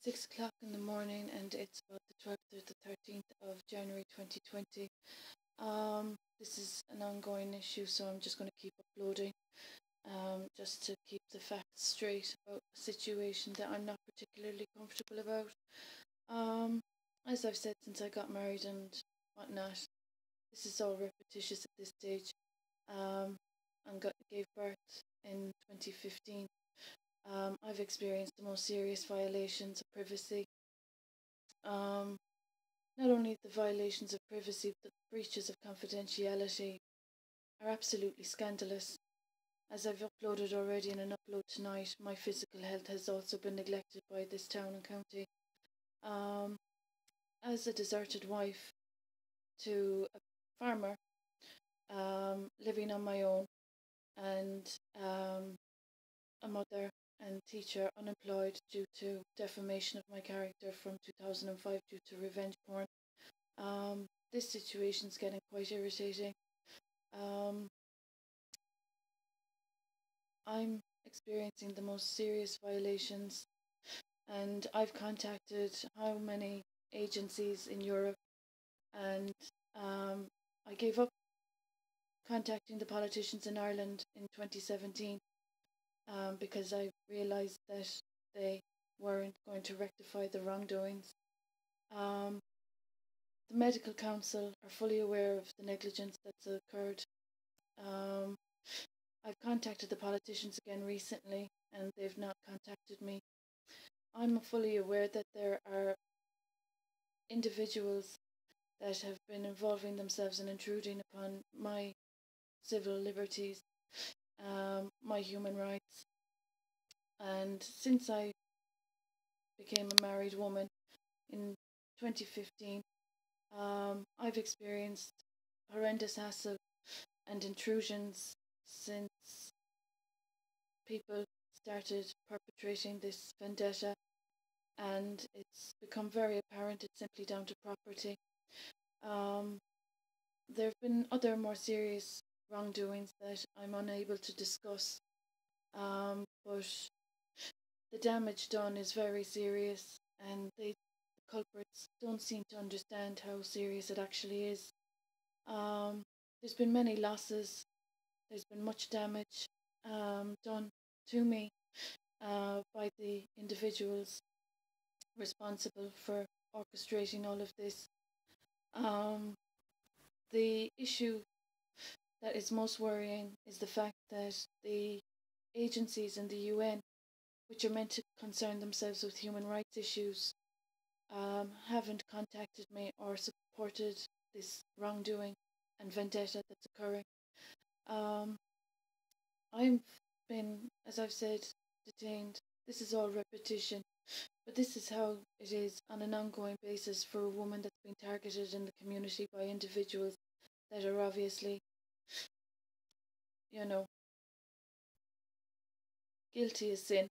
6 o'clock in the morning, and it's about the 12th or the 13th of January 2020. This is an ongoing issue, so I'm just going to keep uploading, just to keep the facts straight about a situation that I'm not particularly comfortable about. As I've said since I got married and whatnot, this is all repetitious at this stage. And gave birth in 2015. I've experienced the most serious violations of privacy. Um, Not only the violations of privacy, but the breaches of confidentiality are absolutely scandalous. As I've uploaded already in an upload tonight, my physical health has also been neglected by this town and county. As a deserted wife to a farmer, living on my own, and a mother and teacher unemployed due to defamation of my character from 2005 due to revenge porn. This situation's getting quite irritating. I'm experiencing the most serious violations, and I've contacted how many agencies in Europe, and I gave up contacting the politicians in Ireland in 2017, because I realised that they weren't going to rectify the wrongdoings. The Medical Council are fully aware of the negligence that's occurred. I've contacted the politicians again recently, and they've not contacted me. I'm fully aware that there are individuals that have been involving themselves and intruding upon my civil liberties, my human rights. And since I became a married woman in 2015, I've experienced horrendous hassle and intrusions since people started perpetrating this vendetta, and it's become very apparent it's simply down to property. There have been other more serious wrongdoings that I'm unable to discuss, but the damage done is very serious, and the culprits don't seem to understand how serious it actually is. There's been many losses, there's been much damage done to me by the individuals responsible for orchestrating all of this. The issue that is most worrying is the fact that the agencies in the UN, which are meant to concern themselves with human rights issues, haven't contacted me or supported this wrongdoing and vendetta that's occurring. I've been, as I've said, detained. This is all repetition, but this is how it is on an ongoing basis for a woman that's been targeted in the community by individuals that are obviously, you know, guilty as sin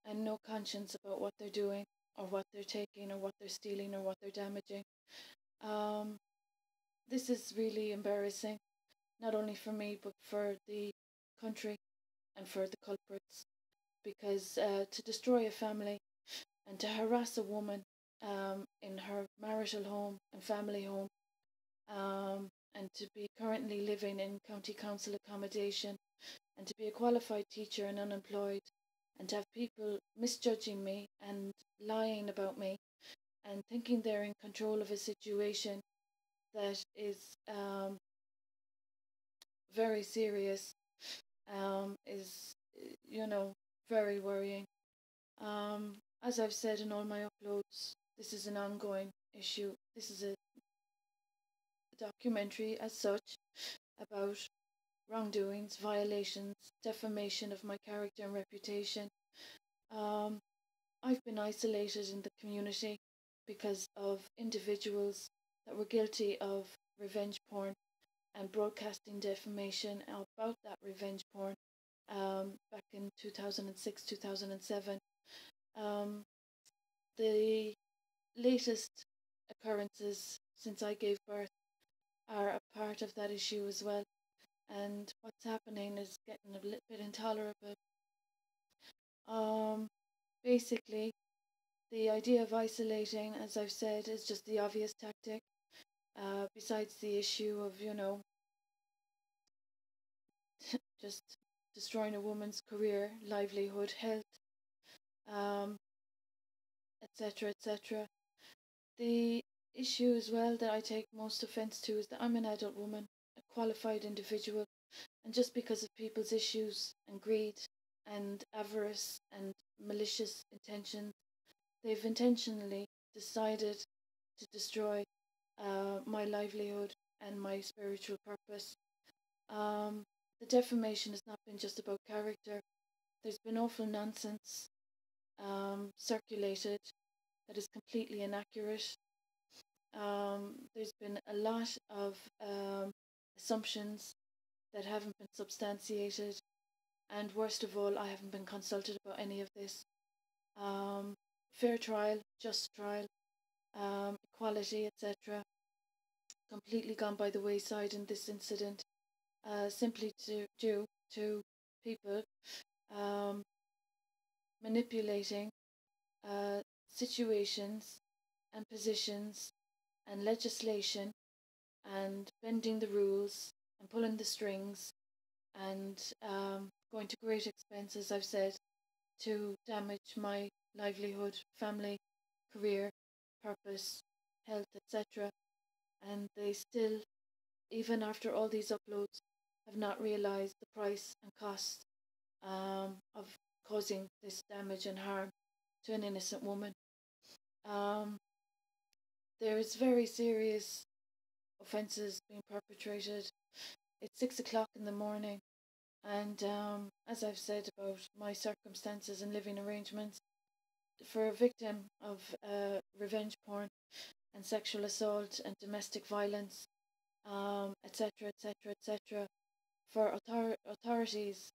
and no conscience about what they're doing or what they're taking or what they're stealing or what they're damaging. This is really embarrassing, not only for me but for the country and for the culprits, because to destroy a family and to harass a woman in her marital home and family home, and to be currently living in county council accommodation, and to be a qualified teacher and unemployed, and to have people misjudging me and lying about me and thinking they're in control of a situation that is very serious, is, very worrying. As I've said in all my uploads, this is an ongoing issue. This is a documentary as such about wrongdoings, violations, defamation of my character and reputation. I've been isolated in the community because of individuals that were guilty of revenge porn and broadcasting defamation about that revenge porn back in 2006, 2007. The latest occurrences since I gave birth are a part of that issue as well, and what's happening is getting a little bit intolerable. Basically, The idea of isolating, as I've said, is just the obvious tactic. Besides the issue of, just destroying a woman's career, livelihood, health, um, etc., etc. The issue as well that I take most offence to is that I'm an adult woman, a qualified individual, and just because of people's issues and greed and avarice and malicious intentions, they've intentionally decided to destroy my livelihood and my spiritual purpose. Um, the defamation has not been just about character. There's been awful nonsense circulated that is completely inaccurate. There's been a lot of assumptions that haven't been substantiated, and worst of all, I haven't been consulted about any of this. Um, Fair trial, just trial, equality, etc., completely gone by the wayside in this incident, simply due to people um, manipulating uh, situations and positions and legislation and bending the rules and pulling the strings and going to great expense, as I've said, to damage my livelihood, family, career, purpose, health, etc. And they still, even after all these uploads, have not realised the price and cost of causing this damage and harm to an innocent woman. Um, there is very serious offences being perpetrated. It's 6 o'clock in the morning, and as I've said about my circumstances and living arrangements, for a victim of revenge porn and sexual assault and domestic violence, etc., etc., etc., for authorities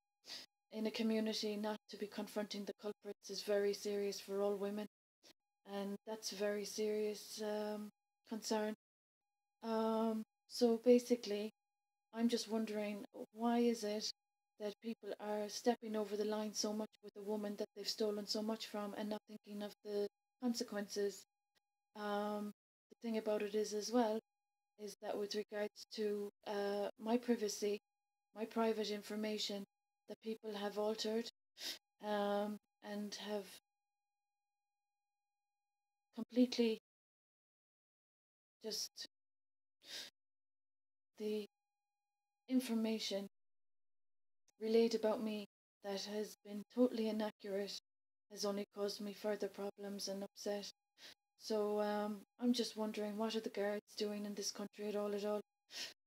in a community not to be confronting the culprits is very serious for all women, and that's a very serious concern. So basically, I'm just wondering, why is it that people are stepping over the line so much with a woman that they've stolen so much from and not thinking of the consequences? The thing about it is, as well, is that with regards to my privacy, my private information, that people have altered and have completely just the information relayed about me that has been totally inaccurate has only caused me further problems and upset. So I'm just wondering, what are the guards doing in this country at all?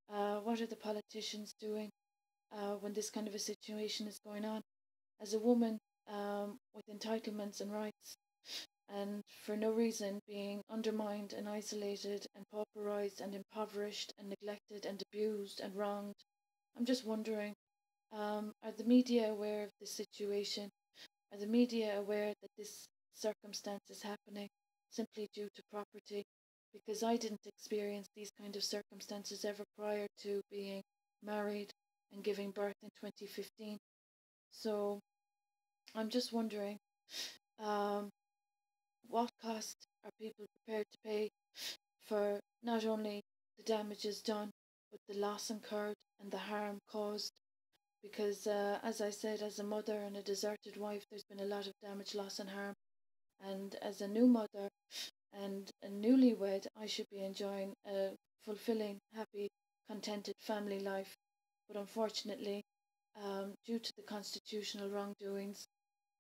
What are the politicians doing when this kind of a situation is going on? As a woman with entitlements and rights, and for no reason being undermined and isolated and pauperized and impoverished and neglected and abused and wronged, I'm just wondering, are the media aware of this situation? Are the media aware that this circumstance is happening simply due to property? Because I didn't experience these kind of circumstances ever prior to being married and giving birth in 2015. So I'm just wondering, um, what cost are people prepared to pay for not only the damages done, but the loss incurred and the harm caused? Because, as I said, as a mother and a deserted wife, there's been a lot of damage, loss, and harm. And as a new mother and a newlywed, I should be enjoying a fulfilling, happy, contented family life. But unfortunately, due to the constitutional wrongdoings,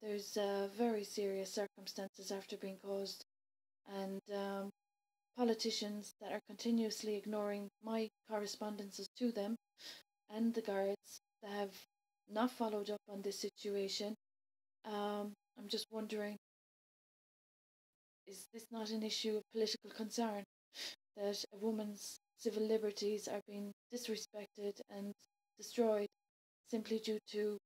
there's very serious circumstances after being caused, and politicians that are continuously ignoring my correspondences to them, and the guards that have not followed up on this situation. I'm just wondering, is this not an issue of political concern, that a woman's civil liberties are being disrespected and destroyed simply due to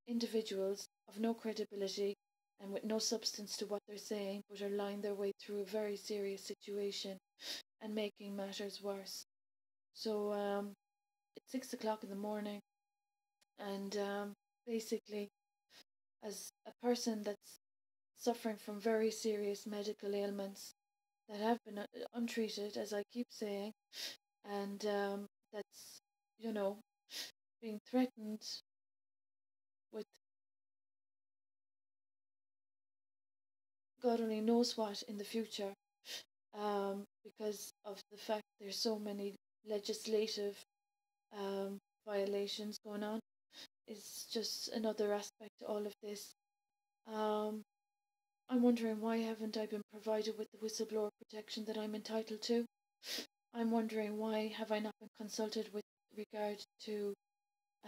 individuals of no credibility and with no substance to what they're saying, but are lying their way through a very serious situation and making matters worse? So it's 6 o'clock in the morning, and basically, as a person that's suffering from very serious medical ailments that have been untreated, as I keep saying, and that's, you know, being threatened with God only knows what in the future, because of the fact there's so many legislative violations going on. Is just another aspect to all of this. Um, I'm wondering, why haven't I been provided with the whistleblower protection that I'm entitled to? I'm wondering, why have I not been consulted with regard to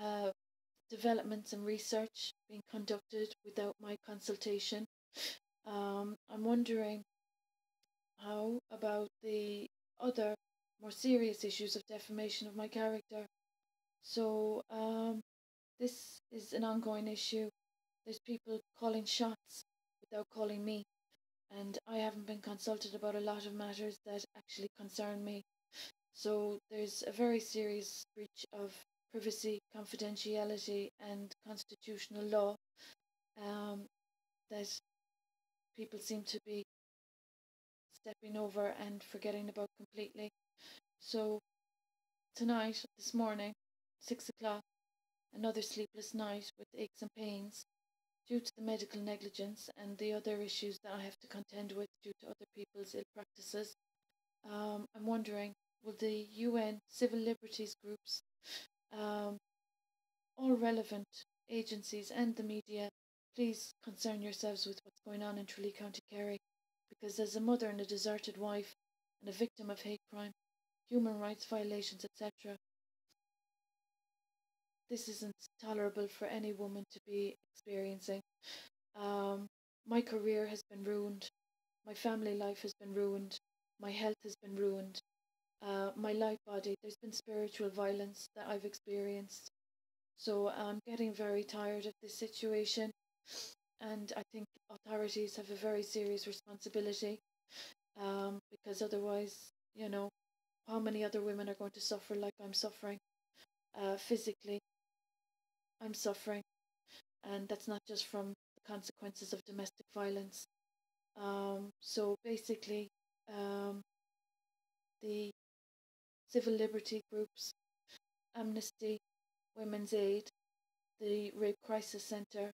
uh, developments and research being conducted without my consultation? I'm wondering, how about the other more serious issues of defamation of my character? So, this is an ongoing issue. There's people calling shots without calling me, and I haven't been consulted about a lot of matters that actually concern me. So there's a very serious breach of privacy, confidentiality, and constitutional law um, that people seem to be stepping over and forgetting about completely. So tonight, this morning, 6 o'clock, another sleepless night with aches and pains due to the medical negligence and the other issues that I have to contend with due to other people's ill practices. I'm wondering, will the UN civil liberties groups, um, all relevant agencies and the media, please concern yourselves with what's going on in Tralee, County Kerry, because as a mother and a deserted wife and a victim of hate crime, human rights violations, etc., this isn't tolerable for any woman to be experiencing. Um, my career has been ruined, my family life has been ruined, my health has been ruined, my life body, there's been spiritual violence that I've experienced. So I'm getting very tired of this situation, and I think authorities have a very serious responsibility, because otherwise, you know, how many other women are going to suffer like I'm suffering? Physically, I'm suffering, and that's not just from the consequences of domestic violence. So basically, um, the civil liberty groups, Amnesty, Women's Aid, the Rape Crisis Centre,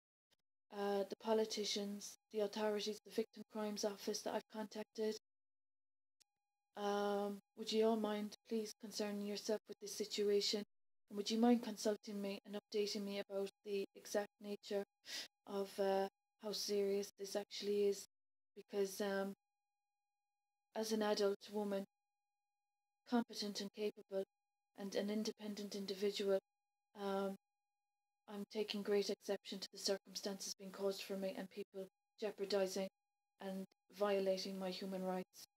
the politicians, the authorities, the Victim Crimes Office that I've contacted. Would you all mind please concerning yourself with this situation? And would you mind consulting me and updating me about the exact nature of how serious this actually is? Because as an adult woman, competent and capable, and an independent individual, um, I'm taking great exception to the circumstances being caused for me and people jeopardizing and violating my human rights.